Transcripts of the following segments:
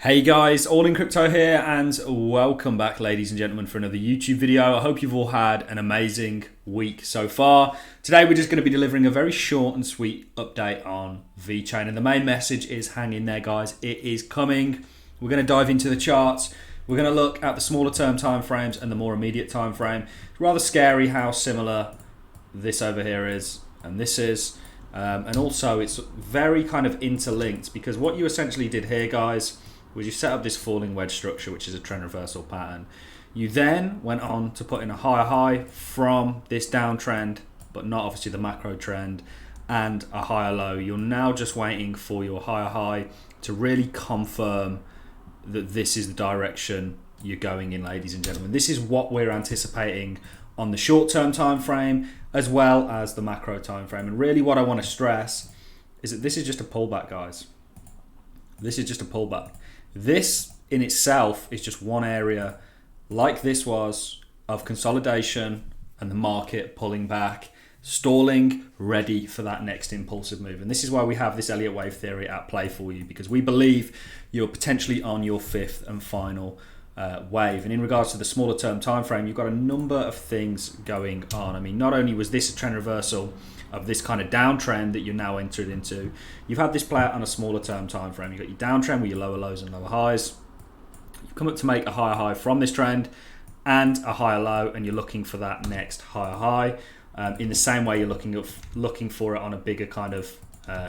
Hey guys, All in Crypto here, and welcome back, ladies and gentlemen, for another YouTube video. I hope you've all had an amazing week so far. Today we're just going to be delivering a very short and sweet update on Vechain, and the main message is hang in there, guys. It is coming. We're going to dive into the charts. We're going to look at the smaller term time frames and the more immediate time frame. It's rather scary how similar this over here is and this is. And also it's very kind of interlinked, because what you essentially did here, guys, was you set up this falling wedge structure, which is a trend reversal pattern. You then went on to put in a higher high from this downtrend, but not obviously the macro trend, and a higher low. You're now just waiting for your higher high to really confirm that this is the direction you're going in, ladies and gentlemen. This is what we're anticipating on the short-term time frame as well as the macro time frame. And really what I want to stress is that this is just a pullback, guys. This is just a pullback. This in itself is just one area, like this was, of consolidation and the market pulling back, stalling, ready for that next impulsive move. And this is why we have this Elliott wave theory at play for you, because we believe you're potentially on your fifth and final wave. And in regards to the smaller term time frame, you've got a number of things going on. I mean, not only was this a trend reversal of this kind of downtrend that you're now entered into, you've had this play out on a smaller term time frame. You've got your downtrend with your lower lows and lower highs. You've come up to make a higher high from this trend and a higher low, and you're looking for that next higher high. In the same way, you're looking for it on a bigger kind of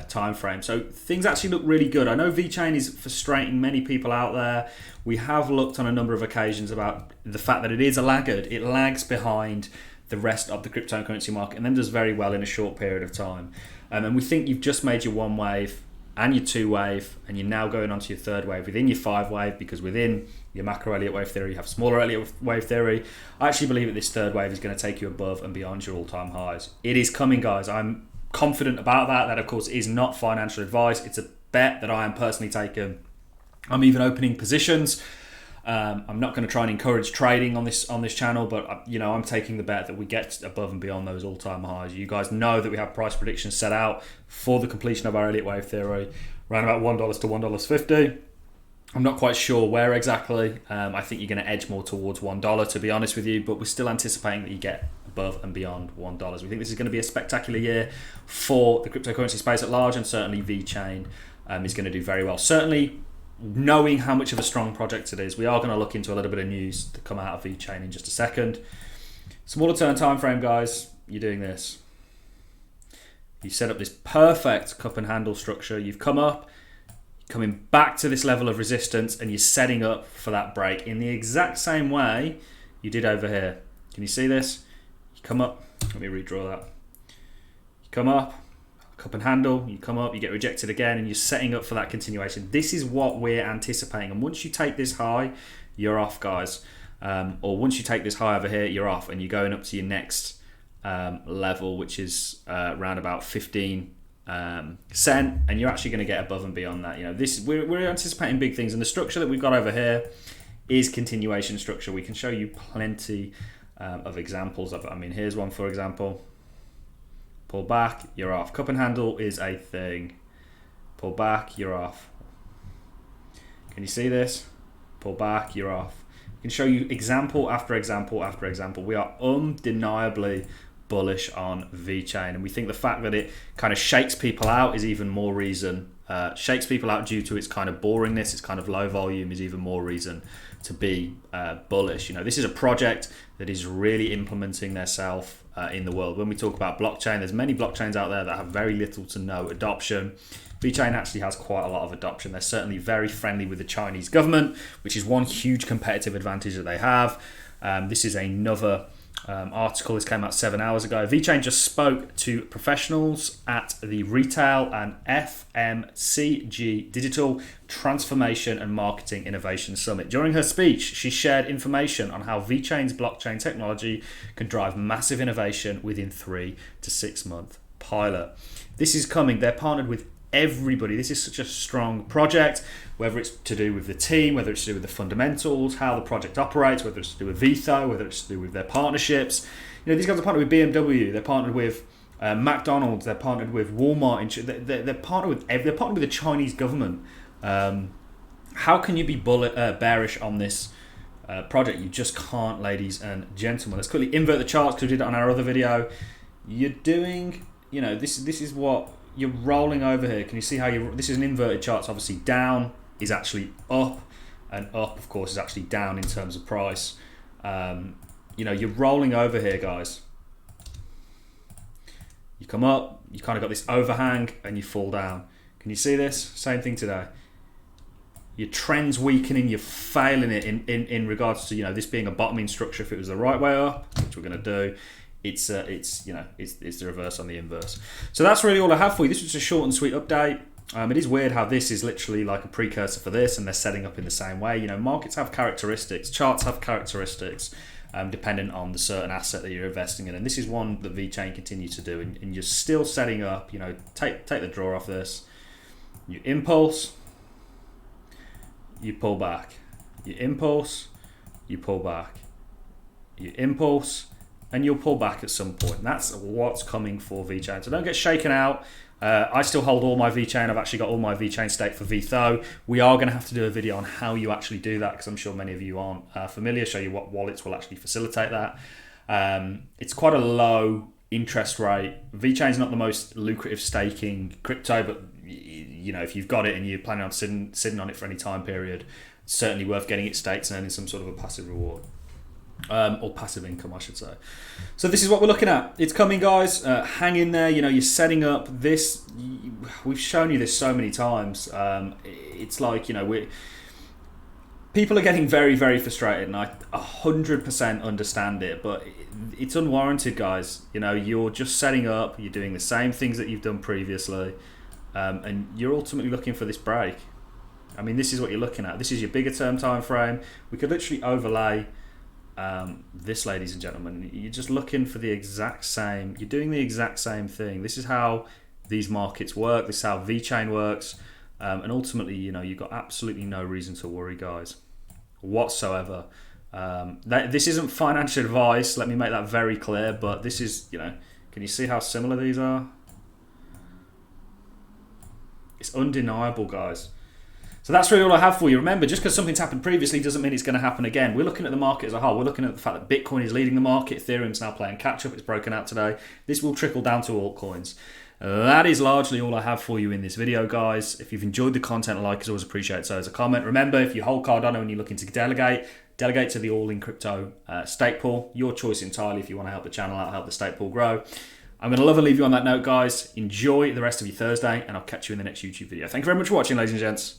time frame. So things actually look really good. I know Vechain is frustrating many people out there. We have looked on a number of occasions about the fact that it is a laggard. It lags behind the rest of the cryptocurrency market and then does very well in a short period of time. And we think you've just made your one wave and your two wave, and you're now going on to your third wave within your five wave, because within your macro Elliott wave theory you have smaller Elliott wave theory. I actually believe that this third wave is going to take you above and beyond your all-time highs. It is coming, guys. I'm confident about that. That of course is not financial advice. It's a bet that I am personally taking. I'm even opening positions. I'm not going to try and encourage trading on this channel, but I'm taking the bet that we get above and beyond those all-time highs. You guys know that we have price predictions set out for the completion of our Elliott wave theory, around about $1 to $1.50. I'm not quite sure where exactly. I think you're going to edge more towards $1, to be honest with you, but we're still anticipating that you get above and beyond $1. We think this is going to be a spectacular year for the cryptocurrency space at large, and certainly Vechain is going to do very well. Certainly, knowing how much of a strong project it is, we are going to look into a little bit of news to come out of Vechain in just a second. Smaller term time frame, guys, you're doing this. You've set up this perfect cup and handle structure. You've come up, coming back to this level of resistance, and you're setting up for that break in the exact same way you did over here. Can you see this? You come up, let me redraw that. You come up, cup and handle, you come up, you get rejected again, and you're setting up for that continuation. This is what we're anticipating, and once you take this high, you're off, guys. Or once you take this high over here, you're off, and you're going up to your next level, which is around about 15 cent, and you're actually going to get above and beyond that. We're anticipating big things, and the structure that we've got over here is continuation structure. We can show you plenty of examples of it. I mean, here's one, for example. Pull back, you're off. Cup and handle is a thing. Pull back, you're off. Can you see this? Pull back, you're off. I can show you example after example after example. We are undeniably bullish on Vechain, and we think the fact that it kind of shakes people out is even more reason. Shakes people out due to its kind of boringness, its kind of low volume, is even more reason to be bullish. This is a project that is really implementing themselves in the world. When we talk about blockchain, there's many blockchains out there that have very little to no adoption. Vechain actually has quite a lot of adoption. They're certainly very friendly with the Chinese government, which is one huge competitive advantage that they have. This is another article. This came out 7 hours ago. Vechain just spoke to professionals at the Retail and FMCG Digital Transformation and Marketing Innovation Summit. During her speech, she shared information on how Vechain's blockchain technology can drive massive innovation within 3 to 6 month pilot. This is coming. They're partnered with everybody. This is such a strong project, whether it's to do with the team, whether it's to do with the fundamentals, how the project operates, whether it's to do with Vitho, whether it's to do with their partnerships. These guys are partnered with BMW, they're partnered with McDonald's, they're partnered with Walmart, they're partnered with the Chinese government. How can you be bearish on this project? You just can't, ladies and gentlemen. Let's quickly invert the charts because we did it on our other video. You're doing, you know, this is what you're rolling over here. Can you see how this is an inverted chart? So obviously down is actually up, and up, of course, is actually down in terms of price. You know, you're rolling over here, guys. You come up, you kind of got this overhang, and you fall down. Can you see this? Same thing today. Your trend's weakening, you're failing it in regards to, you know, this being a bottoming structure. If it was the right way up, which we're going to do, it's the reverse on the inverse. So that's really all I have for you. This was a short and sweet update. It is weird how this is literally like a precursor for this, and they're setting up in the same way. You know, markets have characteristics, charts have characteristics, dependent on the certain asset that you're investing in, and this is one that Vechain continues to do. And you're still setting up. You know, take the draw off this. You impulse, you pull back. You impulse, you pull back. You impulse, and you'll pull back at some point. And that's what's coming for Vechain. So don't get shaken out. I still hold all my Vechain. I've actually got all my Vechain stake for VETHO. We are going to have to do a video on how you actually do that, because I'm sure many of you aren't familiar. Show you what wallets will actually facilitate that. It's quite a low interest rate. Vechain's not the most lucrative staking crypto, but you know, if you've got it and you're planning on sitting on it for any time period, it's certainly worth getting it staked and earning some sort of a passive reward. Or passive income, I should say. So this is what we're looking at. It's coming, guys. Hang in there. You know, you're setting up this. We've shown you this so many times. It's like, you know, people are getting very, very frustrated, and I 100% understand it, but it's unwarranted, guys. You know, you're just setting up. You're doing the same things that you've done previously, and you're ultimately looking for this break. I mean, this is what you're looking at. This is your bigger term time frame. We could literally overlay this, ladies and gentlemen. You're just looking for the exact same, you're doing the exact same thing. This is how these markets work. This is how Vechain works. And ultimately, you know, you've got absolutely no reason to worry, guys, whatsoever. This isn't financial advice. Let me make that very clear. But this is, you know, can you see how similar these are? It's undeniable, guys. So that's really all I have for you. Remember, just because something's happened previously doesn't mean it's going to happen again. We're looking at the market as a whole. We're looking at the fact that Bitcoin is leading the market. Ethereum's now playing catch-up. It's broken out today. This will trickle down to altcoins. That is largely all I have for you in this video, guys. If you've enjoyed the content, a like is always appreciated. So as a comment, remember, if you hold Cardano and you're looking to delegate to the all-in crypto stake pool. Your choice entirely if you want to help the channel out, help the stake pool grow. I'm going to love and leave you on that note, guys. Enjoy the rest of your Thursday, and I'll catch you in the next YouTube video. Thank you very much for watching, ladies and gents.